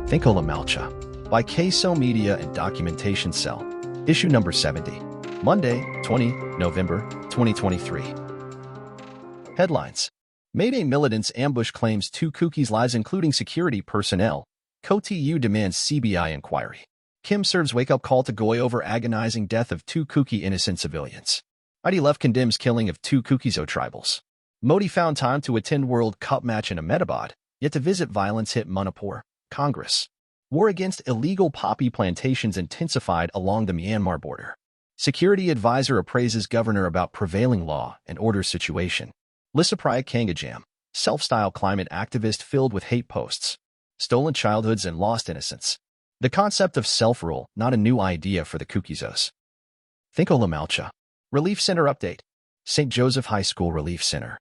Thingkho Le Malcha by KSO Media and Documentation Cell. Issue number 70. Monday, 20 November 2023. Headlines. Mayday militants ambush claims 2 Kukis lives including security personnel. KOTU demands CBI inquiry. Kim serves wake-up call to Goy over agonizing death of 2 Kuki innocent civilians. IDF condemns killing of 2 Kukizo tribals. Modi found time to attend World Cup match in Ahmedabad, yet to visit violence hit Manipur. Congress. War against illegal poppy plantations intensified along the Myanmar border. Security advisor appraises governor about prevailing law and order situation. Lissapriya Kangajam, self-styled climate activist filled with hate posts. Stolen childhoods and lost innocence. The concept of self-rule, not a new idea for the Kukizos. Thingkho Le Malcha. Relief Center update. St. Joseph High School Relief Center.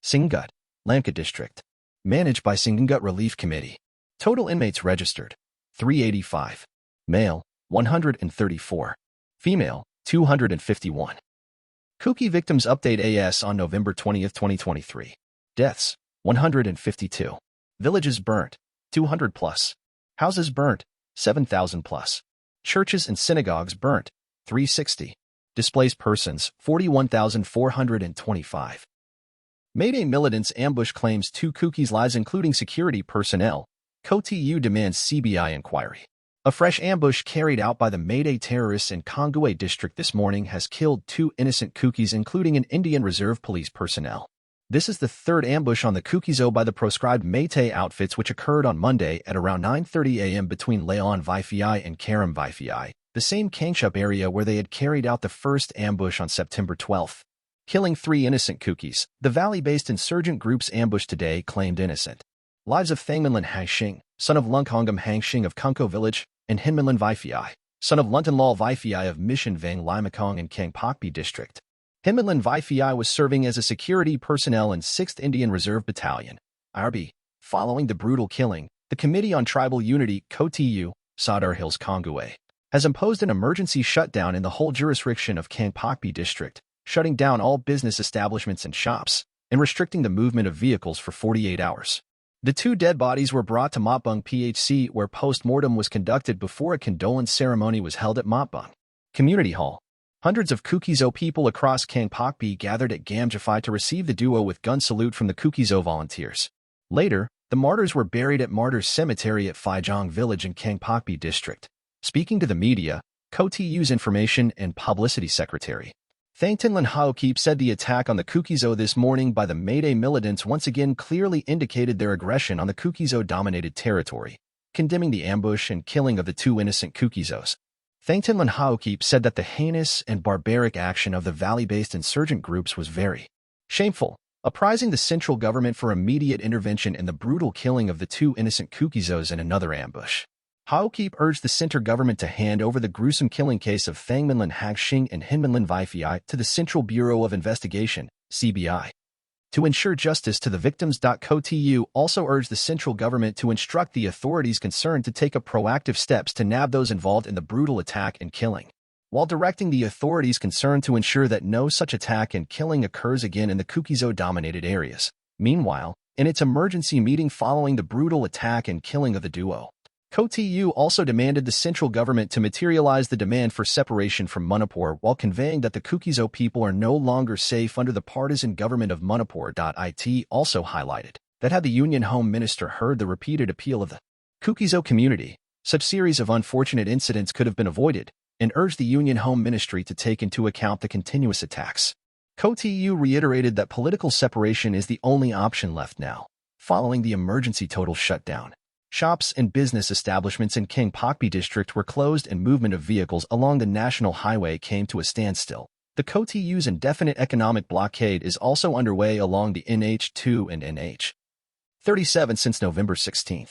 Singut, Lamka District. Managed by Singut Relief Committee. Total inmates registered, 385. Male, 134. Female, 251. Kuki victims update AS on November 20, 2023. Deaths, 152. Villages burnt, 200 plus. Houses burnt, 7,000 plus. Churches and synagogues burnt, 360. Displaced persons, 41,425. Mayday militants ambush claims 2 Kukis lives including security personnel. KOTU demands CBI inquiry. A fresh ambush carried out by the Mayday terrorists in Kongwe district this morning has killed 2 innocent Kukis including an Indian Reserve Police personnel. This is the 3rd ambush on the Kukizo by the proscribed Mayday outfits which occurred on Monday at around 9:30 a.m. between Leon Viphi and Karam Viphi, the same Kangchup area where they had carried out the first ambush on September 12. Killing 3 innocent Kukis, the valley-based insurgent group's ambush today claimed innocent. Lives of Thangmanlan Hangxing, son of Lungkongam Hangxing of Kunko Village, and Hinmanlan Viphi, son of Luntanlal Viphi of Mission Vang Limakong in Kangpokpi District. Hinmanlan Viphi was serving as a security personnel in 6th Indian Reserve Battalion, IRB. Following the brutal killing, the Committee on Tribal Unity, KOTU, Sadar Hills Kongwe, has imposed an emergency shutdown in the whole jurisdiction of Kangpokpi District, shutting down all business establishments and shops, and restricting the movement of vehicles for 48 hours. The 2 dead bodies were brought to Motbung PHC where post-mortem was conducted before a condolence ceremony was held at Motbung Community Hall. Hundreds of Kukizo people across Kangpokpi gathered at Gamjafai to receive the duo with gun salute from the Kukizo volunteers. Later, the martyrs were buried at Martyrs Cemetery at Phaijiang Village in Kangpokpi District. Speaking to the media, KOTU's Information and Publicity Secretary Thangtanlan Haokip said the attack on the Kukizo this morning by the Mayday militants once again clearly indicated their aggression on the Kukizo-dominated territory, condemning the ambush and killing of the 2 innocent Kukizos. Thangtanlan Haokip said that the heinous and barbaric action of the valley-based insurgent groups was very shameful, apprising the central government for immediate intervention in the brutal killing of the 2 innocent Kukizos in another ambush. Haokip urged the center government to hand over the gruesome killing case of Thangmanlan Hangxing and Hinmanlan Viphi to the Central Bureau of Investigation, CBI, to ensure justice to the victims. KOTU also urged the central government to instruct the authorities concerned to take proactive steps to nab those involved in the brutal attack and killing, while directing the authorities concerned to ensure that no such attack and killing occurs again in the Kukizo-dominated areas. Meanwhile, in its emergency meeting following the brutal attack and killing of the duo, KOTU also demanded the central government to materialize the demand for separation from Manipur while conveying that the Kukizo people are no longer safe under the partisan government of Manipur. It also highlighted that had the Union Home Minister heard the repeated appeal of the Kukizo community, such series of unfortunate incidents could have been avoided, and urged the Union Home Ministry to take into account the continuous attacks. KOTU reiterated that political separation is the only option left now, following the emergency total shutdown. Shops and business establishments in Kangpokpi District were closed and movement of vehicles along the national highway came to a standstill. The KOTU's indefinite economic blockade is also underway along the NH2 and NH37 since November 16.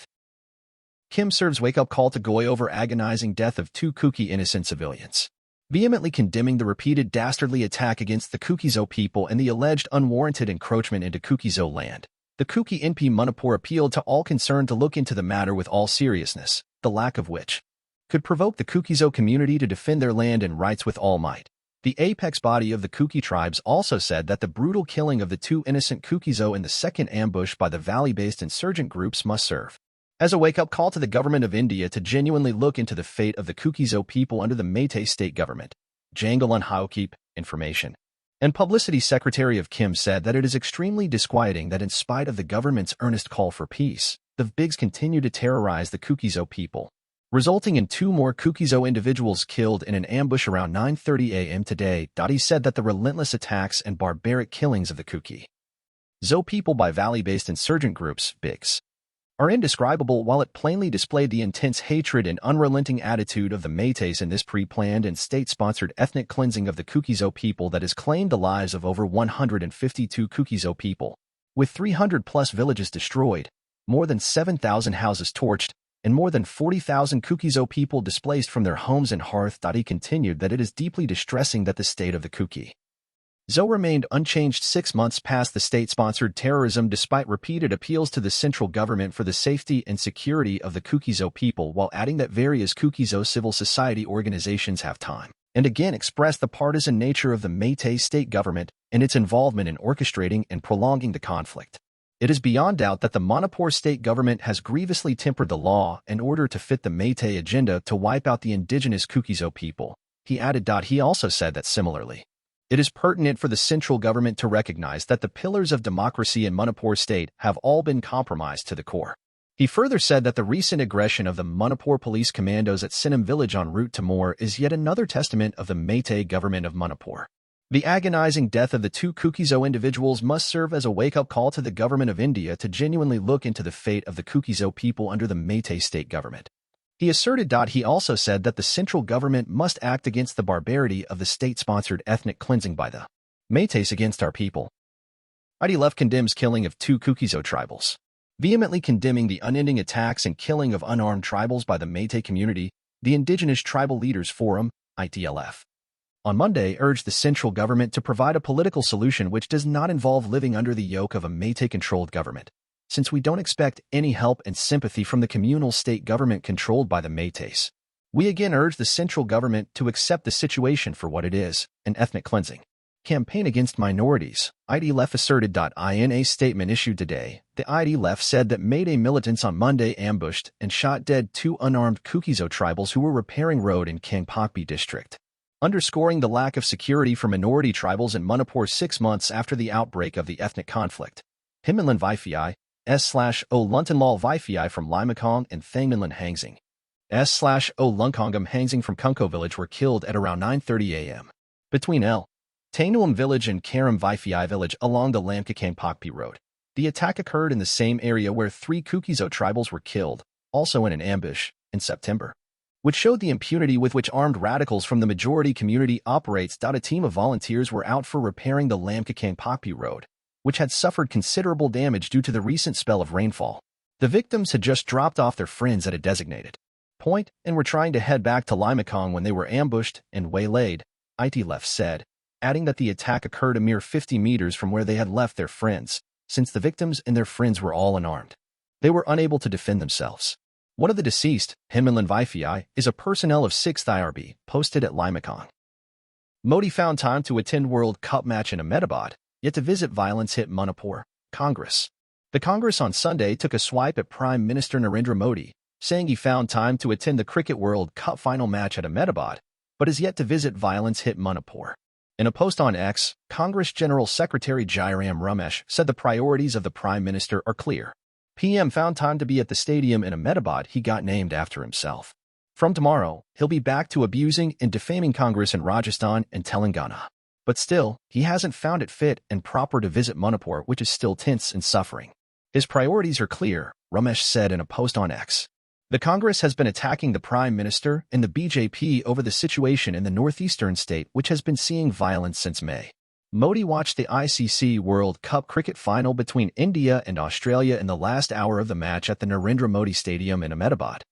Kim serves wake-up call to Goy over agonizing death of 2 Kuki innocent civilians, vehemently condemning the repeated dastardly attack against the Kukizo people and the alleged unwarranted encroachment into Kukizo land. The Kuki NP Manipur appealed to all concerned to look into the matter with all seriousness, the lack of which could provoke the Kukizo community to defend their land and rights with all might. The apex body of the Kuki tribes also said that the brutal killing of the 2 innocent Kukizo in the second ambush by the valley-based insurgent groups must serve As a wake-up call to the government of India to genuinely look into the fate of the Kuki-Zo people under the Meitei state government. Jangalan Haokip, information. And Publicity Secretary of Kim said that it is extremely disquieting that in spite of the government's earnest call for peace, the Bigs continue to terrorize the Kuki-Zo people, resulting in 2 more Kuki-Zo individuals killed in an ambush around 9:30 a.m. today. He said that the relentless attacks and barbaric killings of the Kuki-Zo people by valley-based insurgent groups, Bigs, are indescribable, while it plainly displayed the intense hatred and unrelenting attitude of the Meiteis in this pre-planned and state-sponsored ethnic cleansing of the Kuki-Zo people that has claimed the lives of over 152 Kuki-Zo people, with 300-plus villages destroyed, more than 7,000 houses torched, and more than 40,000 Kuki-Zo people displaced from their homes and hearth. He continued that it is deeply distressing that the state of the Kuki-Zo remained unchanged 6 months past the state-sponsored terrorism despite repeated appeals to the central government for the safety and security of the Kuki-Zo people, while adding that various Kuki-Zo civil society organizations have time and again expressed the partisan nature of the Meitei state government and its involvement in orchestrating and prolonging the conflict. It is beyond doubt that the Manipur state government has grievously tempered the law in order to fit the Meitei agenda to wipe out the indigenous Kuki-Zo people, he added. He also said that similarly, it is pertinent for the central government to recognize that the pillars of democracy in Manipur state have all been compromised to the core. He further said that the recent aggression of the Manipur police commandos at Sinam village en route to Moor is yet another testament of the Meitei government of Manipur. The agonizing death of the 2 Kuki-Zo individuals must serve as a wake-up call to the government of India to genuinely look into the fate of the Kuki-Zo people under the Meitei state government. He asserted. He also said that the central government must act against the barbarity of the state-sponsored ethnic cleansing by the Meiteis against our people. IDLF condemns killing of 2 Kuki-Zo tribals. Vehemently condemning the unending attacks and killing of unarmed tribals by the Meitei community, the Indigenous Tribal Leaders Forum, ITLF, on Monday urged the central government to provide a political solution which does not involve living under the yoke of a Meitei-controlled government, since we don't expect any help and sympathy from the communal state government controlled by the Meiteis. We again urge the central government to accept the situation for what it is, an ethnic cleansing campaign against minorities, IDLF asserted. In a statement issued today, the IDLF said that Meitei militants on Monday ambushed and shot dead 2 unarmed Kuki-Zo tribals who were repairing road in Kangpokpi district, underscoring the lack of security for minority tribals in Manipur 6 months after the outbreak of the ethnic conflict. Himmanlan Viphi S/O Luntanlal Viphi from Limakong and Thangmanlan Hangsing S/O Lunkongam Hangsing from Thingkho village were killed at around 9:30 a.m. between Tainuam village and Karam Viphi village along the Lamka-Kangpokpi road. The attack occurred in the same area where 3 Kuki-Zo tribals were killed, also in an ambush, in September, which showed the impunity with which armed radicals from the majority community operates. A team of volunteers were out for repairing the Lamka-Kangpokpi road, which had suffered considerable damage due to the recent spell of rainfall. The victims had just dropped off their friends at a designated point and were trying to head back to Limakong when they were ambushed and waylaid, ITLF said, adding that the attack occurred a mere 50 meters from where they had left their friends, since the victims and their friends were all unarmed. They were unable to defend themselves. One of the deceased, Himmanlan Viphi, is a personnel of 6th IRB, posted at Limakong. Modi found time to attend World Cup match in Ahmedabad, yet to visit violence-hit Manipur. Congress. The Congress on Sunday took a swipe at Prime Minister Narendra Modi, saying he found time to attend the Cricket World Cup final match at Ahmedabad, but is yet to visit violence-hit Manipur. In a post on X, Congress General Secretary Jairam Ramesh said the priorities of the Prime Minister are clear. PM found time to be at the stadium in Ahmedabad he got named after himself. From tomorrow, he'll be back to abusing and defaming Congress in Rajasthan and Telangana. But still, he hasn't found it fit and proper to visit Manipur, which is still tense and suffering. His priorities are clear, Ramesh said in a post on X. The Congress has been attacking the Prime Minister and the BJP over the situation in the northeastern state, which has been seeing violence since May. Modi watched the ICC World Cup cricket final between India and Australia in the last hour of the match at the Narendra Modi Stadium in Ahmedabad.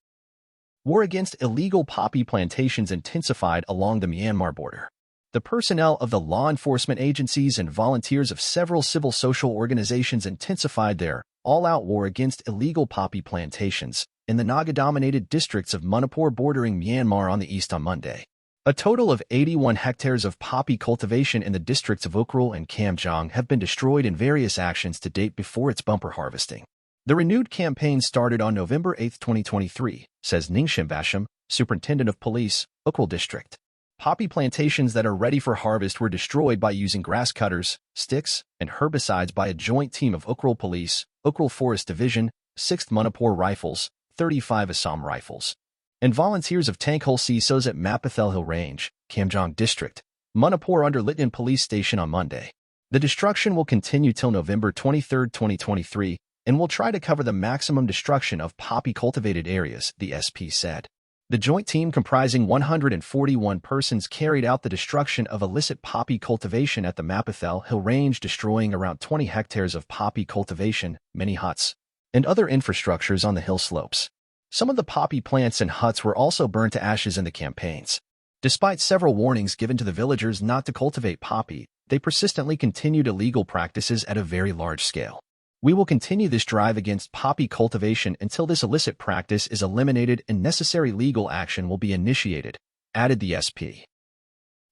War against illegal poppy plantations intensified along the Myanmar border. The personnel of the law enforcement agencies and volunteers of several civil social organizations intensified their all-out war against illegal poppy plantations in the Naga-dominated districts of Manipur bordering Myanmar on the east on Monday. A total of 81 hectares of poppy cultivation in the districts of Ukhrul and Kamjong have been destroyed in various actions to date before its bumper harvesting. The renewed campaign started on November 8, 2023, says Ningshim Basham, Superintendent of Police, Ukral District. Poppy plantations that are ready for harvest were destroyed by using grass cutters, sticks, and herbicides by a joint team of Ukral Police, Ukral Forest Division, 6th Manipur Rifles, 35 Assam Rifles, and volunteers of Thingkho Le Malcha at Mapathel Hill Range, Kamjong District, Manipur under Litnan Police Station on Monday. The destruction will continue till November 23, 2023, and will try to cover the maximum destruction of poppy-cultivated areas, the SP said. The joint team comprising 141 persons carried out the destruction of illicit poppy cultivation at the Mapathel Hill Range, destroying around 20 hectares of poppy cultivation, many huts, and other infrastructures on the hill slopes. Some of the poppy plants and huts were also burned to ashes in the campaigns. Despite several warnings given to the villagers not to cultivate poppy, they persistently continued illegal practices at a very large scale. We will continue this drive against poppy cultivation until this illicit practice is eliminated and necessary legal action will be initiated, added the SP.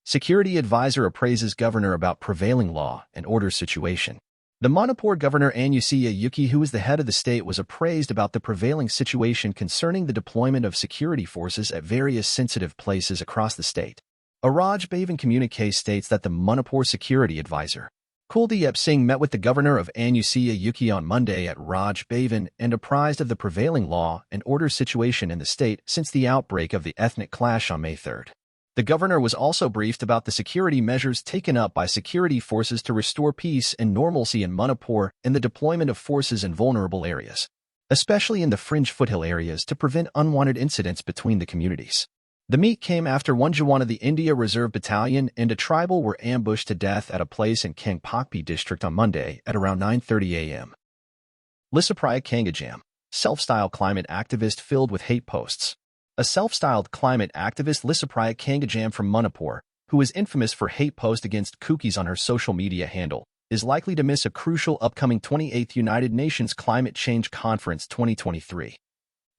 Security advisor appraises governor about prevailing law and order situation. The Manipur governor Anusiya Yuki, who is the head of the state, was appraised about the prevailing situation concerning the deployment of security forces at various sensitive places across the state. A Raj Bhavan communique states that the Manipur security advisor, Kuldeep Singh, met with the governor of Anusiya Yuki on Monday at Raj Bhavan and apprised of the prevailing law and order situation in the state since the outbreak of the ethnic clash on May 3. The governor was also briefed about the security measures taken up by security forces to restore peace and normalcy in Manipur and the deployment of forces in vulnerable areas, especially in the fringe foothill areas, to prevent unwanted incidents between the communities. The meet came after one Jawan of the India Reserve Battalion and a tribal were ambushed to death at a place in Kangpokpi district on Monday at around 9:30 a.m. Lisapriya Kangajam, self-styled climate activist filled with hate posts. A self-styled climate activist, Lisapriya Kangajam from Manipur, who is infamous for hate posts against cookies on her social media handle, is likely to miss a crucial upcoming 28th United Nations Climate Change Conference 2023.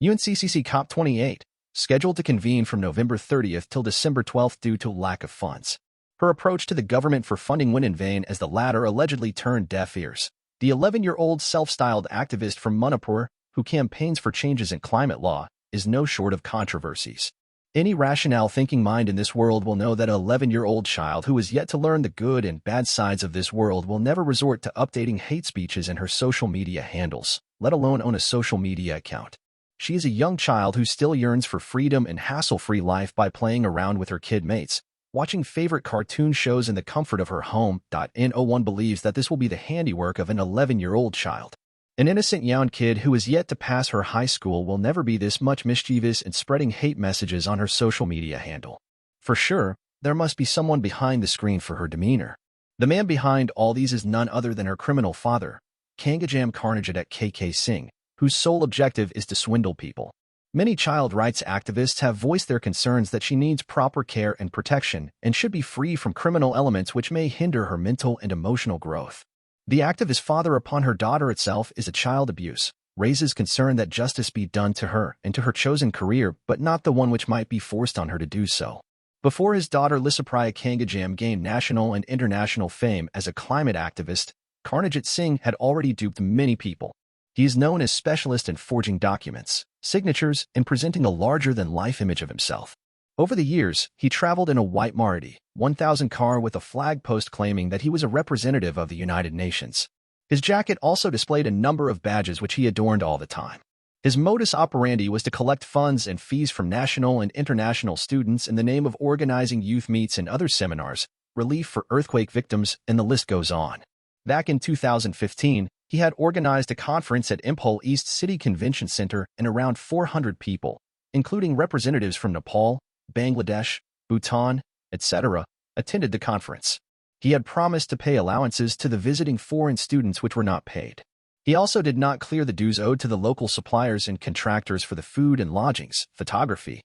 UNCCC COP28, scheduled to convene from November 30th till December 12th due to lack of funds. Her approach to the government for funding went in vain as the latter allegedly turned deaf ears. The 11-year-old self-styled activist from Manipur, who campaigns for changes in climate law, is no short of controversies. Any rational-thinking mind in this world will know that an 11-year-old child who is yet to learn the good and bad sides of this world will never resort to updating hate speeches in her social media handles, let alone own a social media account. She is a young child who still yearns for freedom and hassle-free life by playing around with her kid mates, watching favorite cartoon shows in the comfort of her home. No1 believes that this will be the handiwork of an 11-year-old child. An innocent young kid who is yet to pass her high school will never be this much mischievous and spreading hate messages on her social media handle. For sure, there must be someone behind the screen for her demeanor. The man behind all these is none other than her criminal father, Kangajam Karnajadet KK Singh, whose sole objective is to swindle people. Many child rights activists have voiced their concerns that she needs proper care and protection and should be free from criminal elements which may hinder her mental and emotional growth. The activist father upon her daughter itself is a child abuse, raises concern that justice be done to her and to her chosen career, but not the one which might be forced on her to do so. Before his daughter Lisapriya Kangajam gained national and international fame as a climate activist, Karnajit Singh had already duped many people. He is known as specialist in forging documents, signatures, and presenting a larger-than-life image of himself. Over the years, he traveled in a white Maruti 1000 car with a flag post claiming that he was a representative of the United Nations. His jacket also displayed a number of badges which he adorned all the time. His modus operandi was to collect funds and fees from national and international students in the name of organizing youth meets and other seminars, relief for earthquake victims, and the list goes on. Back in 2015, he had organized a conference at Imphal East City Convention Center and around 400 people, including representatives from Nepal, Bangladesh, Bhutan, etc., attended the conference. He had promised to pay allowances to the visiting foreign students which were not paid. He also did not clear the dues owed to the local suppliers and contractors for the food and lodgings, photography,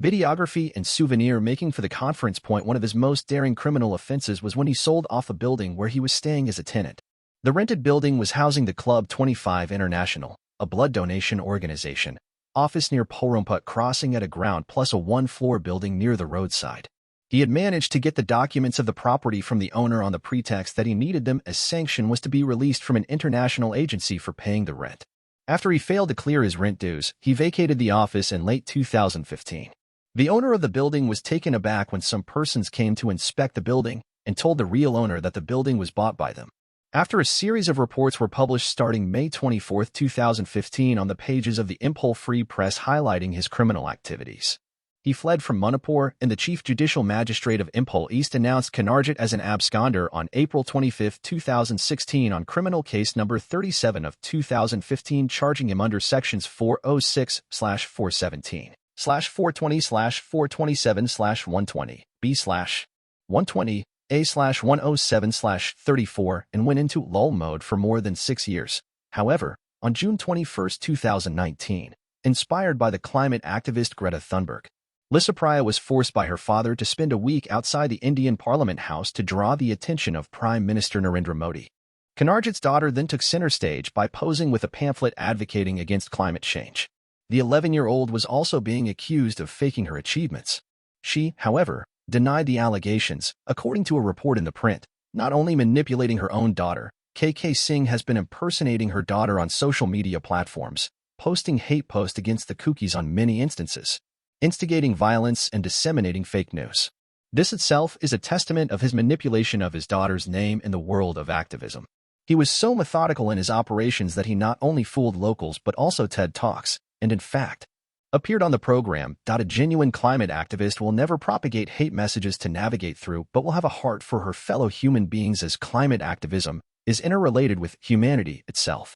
videography, and souvenir making for the conference point. One of his most daring criminal offenses was when he sold off a building where he was staying as a tenant. The rented building was housing the Club 25 International, a blood donation organization, office near Poromput crossing at a ground plus a one-floor building near the roadside. He had managed to get the documents of the property from the owner on the pretext that he needed them as sanction was to be released from an international agency for paying the rent. After he failed to clear his rent dues, he vacated the office in late 2015. The owner of the building was taken aback when some persons came to inspect the building and told the real owner that the building was bought by them. After a series of reports were published starting May 24, 2015 on the pages of the Impol Free Press highlighting his criminal activities, he fled from Manipur, and the Chief Judicial Magistrate of Impol East announced Kanarjit as an absconder on April 25, 2016 on criminal case number 37 of 2015, charging him under sections 406/427/120/B/120A/107/34 and went into lull mode for more than 6 years. However, on June 21, 2019, inspired by the climate activist Greta Thunberg, Lisapriya was forced by her father to spend a week outside the Indian Parliament House to draw the attention of Prime Minister Narendra Modi. Kanarjit's daughter then took center stage by posing with a pamphlet advocating against climate change. The 11-year-old was also being accused of faking her achievements. She, however, denied the allegations, according to a report in the print. Not only manipulating her own daughter, KK Singh has been impersonating her daughter on social media platforms, posting hate posts against the Kukis on many instances, instigating violence and disseminating fake news. This itself is a testament of his manipulation of his daughter's name in the world of activism. He was so methodical in his operations that he not only fooled locals but also TED Talks, and in fact, appeared on the program. A genuine climate activist will never propagate hate messages to navigate through, but will have a heart for her fellow human beings, as climate activism is interrelated with humanity itself.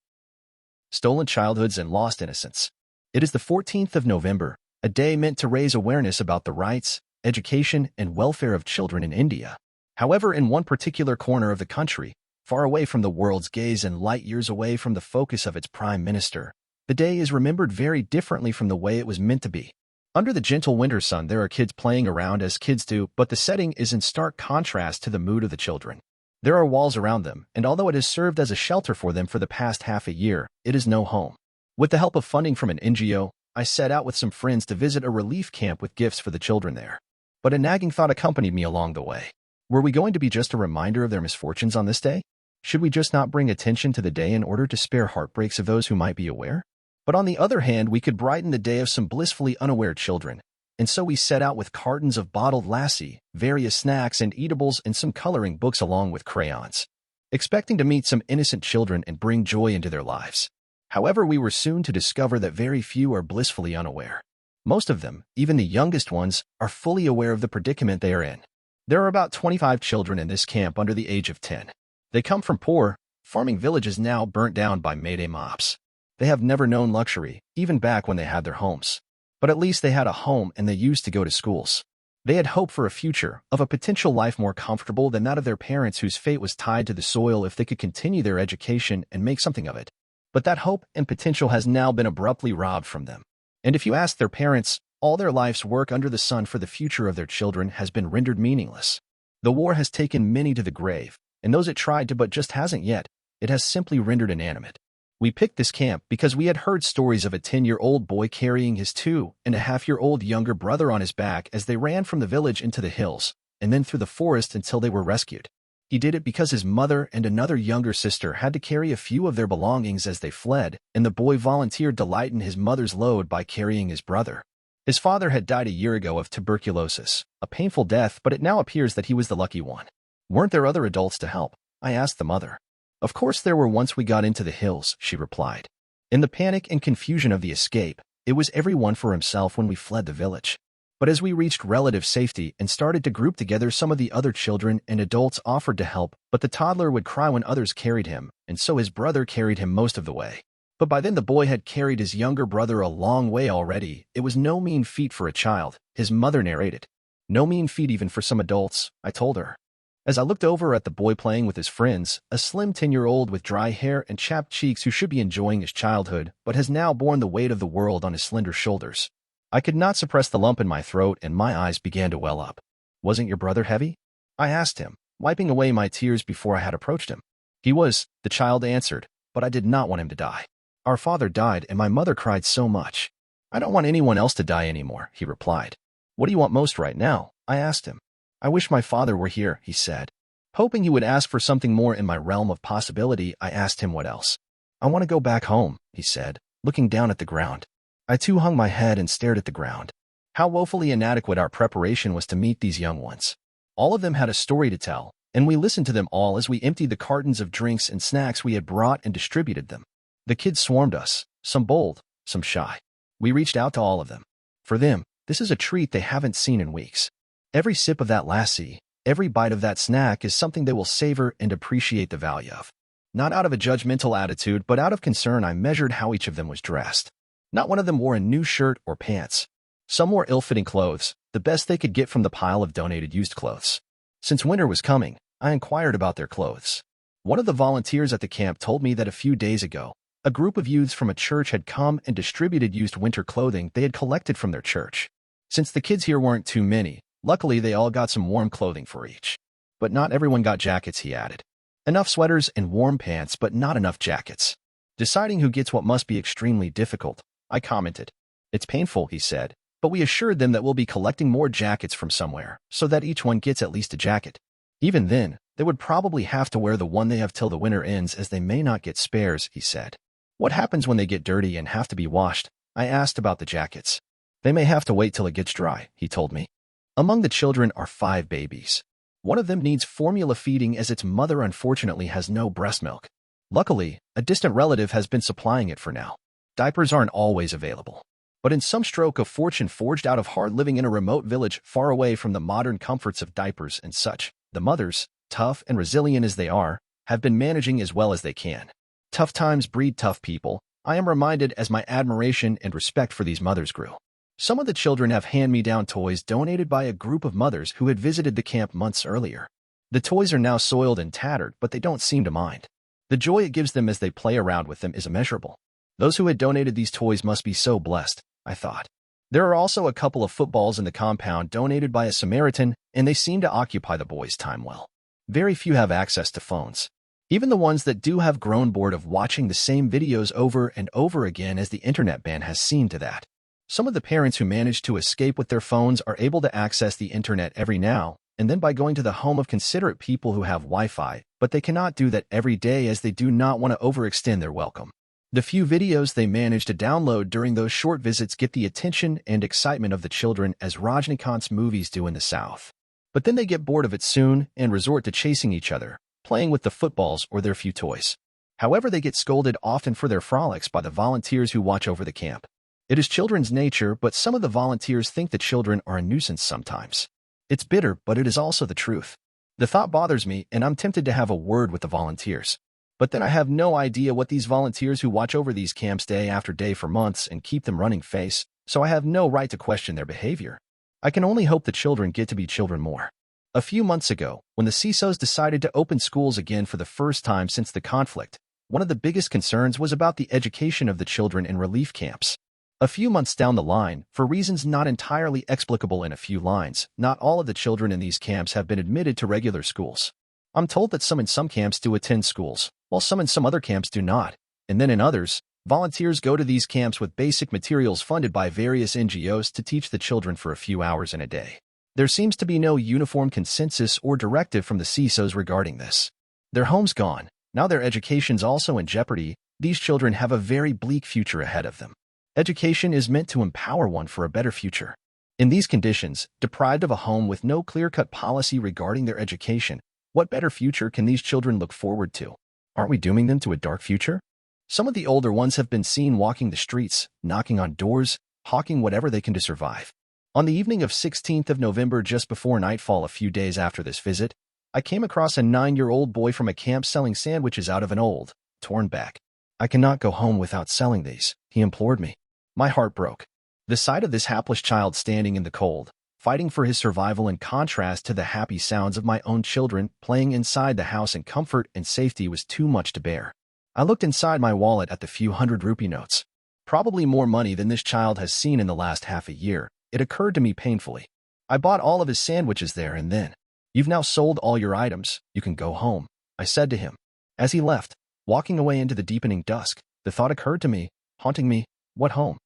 Stolen childhoods and lost innocence. It is the 14th of November, a day meant to raise awareness about the rights, education, and welfare of children in India. However, in one particular corner of the country, far away from the world's gaze and light years away from the focus of its prime minister, the day is remembered very differently from the way it was meant to be. Under the gentle winter sun, there are kids playing around as kids do, but the setting is in stark contrast to the mood of the children. There are walls around them, and although it has served as a shelter for them for the past half a year, it is no home. With the help of funding from an NGO, I set out with some friends to visit a relief camp with gifts for the children there. But a nagging thought accompanied me along the way. Were we going to be just a reminder of their misfortunes on this day? Should we just not bring attention to the day in order to spare heartbreaks of those who might be aware? But on the other hand, we could brighten the day of some blissfully unaware children. And so we set out with cartons of bottled lassi, various snacks and eatables, and some coloring books along with crayons, expecting to meet some innocent children and bring joy into their lives. However, we were soon to discover that very few are blissfully unaware. Most of them, even the youngest ones, are fully aware of the predicament they are in. There are about 25 children in this camp under the age of 10. They come from poor, farming villages now burnt down by Mayday mobs. They have never known luxury, even back when they had their homes. But at least they had a home and they used to go to schools. They had hope for a future, of a potential life more comfortable than that of their parents, whose fate was tied to the soil if they could continue their education and make something of it. But that hope and potential has now been abruptly robbed from them. And if you ask their parents, all their life's work under the sun for the future of their children has been rendered meaningless. The war has taken many to the grave, and those it tried to but just hasn't yet, it has simply rendered inanimate. We picked this camp because we had heard stories of a 10-year-old boy carrying his 2.5-year-old younger brother on his back as they ran from the village into the hills, and then through the forest until they were rescued. He did it because his mother and another younger sister had to carry a few of their belongings as they fled, and the boy volunteered to lighten his mother's load by carrying his brother. His father had died a year ago of tuberculosis, a painful death, but it now appears that he was the lucky one. Weren't there other adults to help? I asked the mother. Of course there were once we got into the hills, she replied. In the panic and confusion of the escape, it was everyone for himself when we fled the village. But as we reached relative safety and started to group together, some of the other children and adults offered to help, but the toddler would cry when others carried him, and so his brother carried him most of the way. But by then the boy had carried his younger brother a long way already. It was no mean feat for a child, his mother narrated. No mean feat even for some adults, I told her. As I looked over at the boy playing with his friends, a slim 10-year-old with dry hair and chapped cheeks who should be enjoying his childhood, but has now borne the weight of the world on his slender shoulders. I could not suppress the lump in my throat, and my eyes began to well up. Wasn't your brother heavy? I asked him, wiping away my tears before I had approached him. He was, the child answered, but I did not want him to die. Our father died, and my mother cried so much. I don't want anyone else to die anymore, he replied. What do you want most right now? I asked him. I wish my father were here, he said. Hoping he would ask for something more in my realm of possibility, I asked him what else. I want to go back home, he said, looking down at the ground. I too hung my head and stared at the ground. How woefully inadequate our preparation was to meet these young ones. All of them had a story to tell, and we listened to them all as we emptied the cartons of drinks and snacks we had brought and distributed them. The kids swarmed us, some bold, some shy. We reached out to all of them. For them, this is a treat they haven't seen in weeks. Every sip of that lassi, every bite of that snack is something they will savor and appreciate the value of. Not out of a judgmental attitude, but out of concern, I measured how each of them was dressed. Not one of them wore a new shirt or pants. Some wore ill-fitting clothes, the best they could get from the pile of donated used clothes. Since winter was coming, I inquired about their clothes. One of the volunteers at the camp told me that a few days ago, a group of youths from a church had come and distributed used winter clothing they had collected from their church. Since the kids here weren't too many, luckily they all got some warm clothing for each. But not everyone got jackets, he added. Enough sweaters and warm pants, but not enough jackets. Deciding who gets what must be extremely difficult, I commented. It's painful, he said, but we assured them that we'll be collecting more jackets from somewhere, so that each one gets at least a jacket. Even then, they would probably have to wear the one they have till the winter ends, as they may not get spares, he said. What happens when they get dirty and have to be washed? I asked about the jackets. They may have to wait till it gets dry, he told me. Among the children are 5 babies. One of them needs formula feeding as its mother unfortunately has no breast milk. Luckily, a distant relative has been supplying it for now. Diapers aren't always available. But in some stroke of fortune forged out of hard living in a remote village far away from the modern comforts of diapers and such, the mothers, tough and resilient as they are, have been managing as well as they can. Tough times breed tough people, I am reminded as my admiration and respect for these mothers grew. Some of the children have hand-me-down toys donated by a group of mothers who had visited the camp months earlier. The toys are now soiled and tattered, but they don't seem to mind. The joy it gives them as they play around with them is immeasurable. Those who had donated these toys must be so blessed, I thought. There are also a couple of footballs in the compound donated by a Samaritan, and they seem to occupy the boys' time well. Very few have access to phones. Even the ones that do have grown bored of watching the same videos over and over again, as the internet ban has seen to that. Some of the parents who manage to escape with their phones are able to access the internet every now and then by going to the home of considerate people who have Wi-Fi, but they cannot do that every day as they do not want to overextend their welcome. The few videos they manage to download during those short visits get the attention and excitement of the children as Rajnikant's movies do in the South. But then they get bored of it soon and resort to chasing each other, playing with the footballs or their few toys. However, they get scolded often for their frolics by the volunteers who watch over the camp. It is children's nature, but some of the volunteers think the children are a nuisance sometimes. It's bitter, but it is also the truth. The thought bothers me, and I'm tempted to have a word with the volunteers. But then I have no idea what these volunteers who watch over these camps day after day for months and keep them running face, so I have no right to question their behavior. I can only hope the children get to be children more. A few months ago, when the CISOs decided to open schools again for the first time since the conflict, one of the biggest concerns was about the education of the children in relief camps. A few months down the line, for reasons not entirely explicable in a few lines, not all of the children in these camps have been admitted to regular schools. I'm told that some in some camps do attend schools, while some in some other camps do not, and then in others, volunteers go to these camps with basic materials funded by various NGOs to teach the children for a few hours in a day. There seems to be no uniform consensus or directive from the CISOs regarding this. Their home's gone, now their education's also in jeopardy. These children have a very bleak future ahead of them. Education is meant to empower one for a better future. In these conditions, deprived of a home with no clear-cut policy regarding their education, what better future can these children look forward to? Aren't we dooming them to a dark future? Some of the older ones have been seen walking the streets, knocking on doors, hawking whatever they can to survive. On the evening of 16th of November, just before nightfall a few days after this visit, I came across a 9-year-old boy from a camp selling sandwiches out of an old, torn bag. I cannot go home without selling these, he implored me. My heart broke. The sight of this hapless child standing in the cold, fighting for his survival in contrast to the happy sounds of my own children playing inside the house in comfort and safety was too much to bear. I looked inside my wallet at the few hundred rupee notes. Probably more money than this child has seen in the last half a year. It occurred to me painfully. I bought all of his sandwiches there and then. You've now sold all your items. You can go home, I said to him. As he left, walking away into the deepening dusk, the thought occurred to me, haunting me, what home?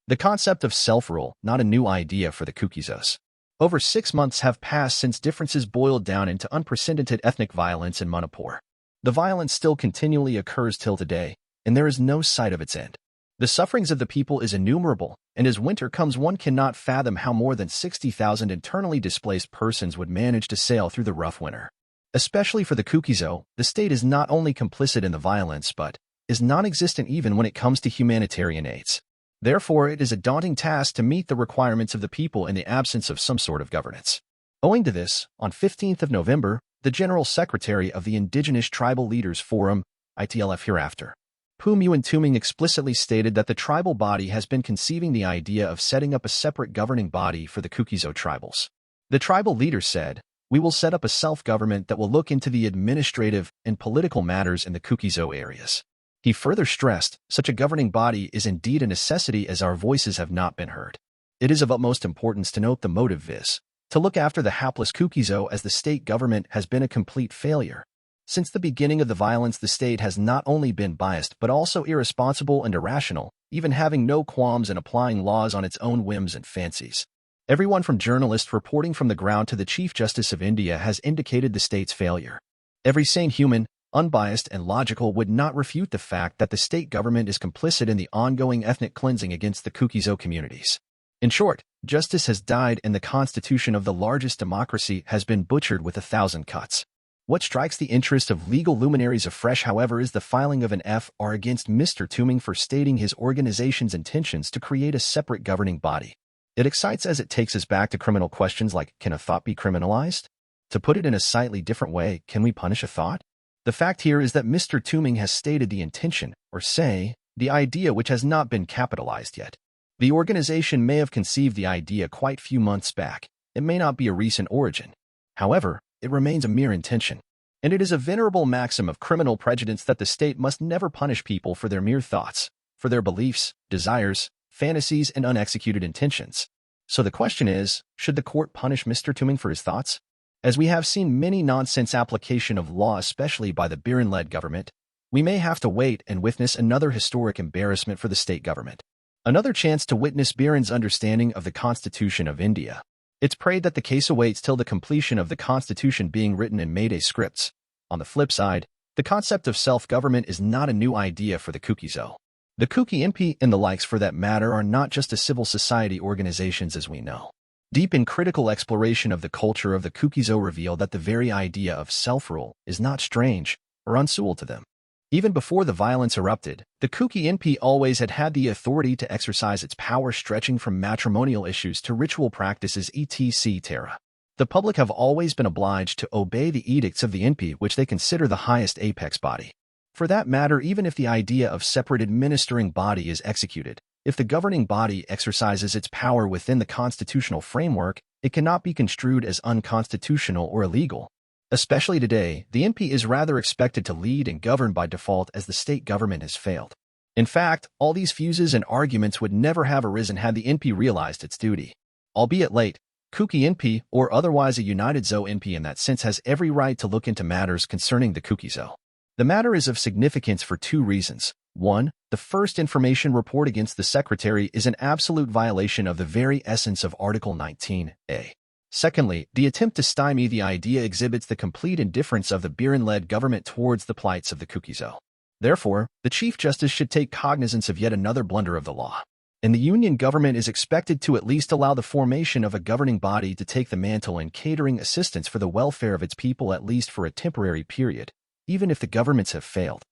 The concept of self-rule, not a new idea for the Kukizos. Over 6 months have passed since differences boiled down into unprecedented ethnic violence in Manipur. The violence still continually occurs till today, and there is no sight of its end. The sufferings of the people is innumerable, and as winter comes one cannot fathom how more than 60,000 internally displaced persons would manage to sail through the rough winter. Especially for the Kukizo, the state is not only complicit in the violence but is non-existent even when it comes to humanitarian aids. Therefore, it is a daunting task to meet the requirements of the people in the absence of some sort of governance. Owing to this, on 15th of November, the General Secretary of the Indigenous Tribal Leaders Forum, ITLF hereafter, Pumuan Tuming explicitly stated that the tribal body has been conceiving the idea of setting up a separate governing body for the Kukizo tribals. The tribal leader said, "We will set up a self-government that will look into the administrative and political matters in the Kukizo areas." He further stressed, such a governing body is indeed a necessity as our voices have not been heard. It is of utmost importance to note the motive viz. To look after the hapless Kukizo as the state government has been a complete failure. Since the beginning of the violence, the state has not only been biased but also irresponsible and irrational, even having no qualms in applying laws on its own whims and fancies. Everyone from journalists reporting from the ground to the Chief Justice of India has indicated the state's failure. Every sane human, unbiased and logical, would not refute the fact that the state government is complicit in the ongoing ethnic cleansing against the Kukizo communities. In short, justice has died and the constitution of the largest democracy has been butchered with 1,000 cuts. What strikes the interest of legal luminaries afresh, however, is the filing of an FR against Mr. Tuming for stating his organization's intentions to create a separate governing body. It excites as it takes us back to criminal questions like, can a thought be criminalized? To put it in a slightly different way, can we punish a thought? The fact here is that Mr. Tuming has stated the intention, or say, the idea, which has not been capitalized yet. The organization may have conceived the idea quite few months back. It may not be a recent origin. However, it remains a mere intention. And it is a venerable maxim of criminal prejudice that the state must never punish people for their mere thoughts, for their beliefs, desires, fantasies, and unexecuted intentions. So the question is, should the court punish Mr. Tuming for his thoughts? As we have seen many nonsense application of law, especially by the Biren-led government, we may have to wait and witness another historic embarrassment for the state government. Another chance to witness Biren's understanding of the Constitution of India. It's prayed that the case awaits till the completion of the Constitution being written in Mayday scripts. On the flip side, the concept of self-government is not a new idea for the Kukizo. The Kuki Impi and the likes for that matter are not just a civil society organizations as we know. Deep in critical exploration of the culture of the Kukizo reveal that the very idea of self-rule is not strange or unusual to them. Even before the violence erupted, the Kuki Impi always had the authority to exercise its power, stretching from matrimonial issues to ritual practices etc. The public have always been obliged to obey the edicts of the Impi, which they consider the highest apex body. For that matter, even if the idea of separate administering body is executed, if the governing body exercises its power within the constitutional framework, it cannot be construed as unconstitutional or illegal. Especially today, the Impi is rather expected to lead and govern by default as the state government has failed. In fact, all these fuses and arguments would never have arisen had the Impi realized its duty. Albeit late, Kuki Impi, or otherwise a United Zo Impi in that sense, has every right to look into matters concerning the Kukizo. The matter is of significance for two reasons. One, the first information report against the Secretary is an absolute violation of the very essence of Article 19A. Secondly, the attempt to stymie the idea exhibits the complete indifference of the Biren-led government towards the plights of the Kukizo. Therefore, the Chief Justice should take cognizance of yet another blunder of the law. And the Union government is expected to at least allow the formation of a governing body to take the mantle in catering assistance for the welfare of its people, at least for a temporary period, even if the governments have failed.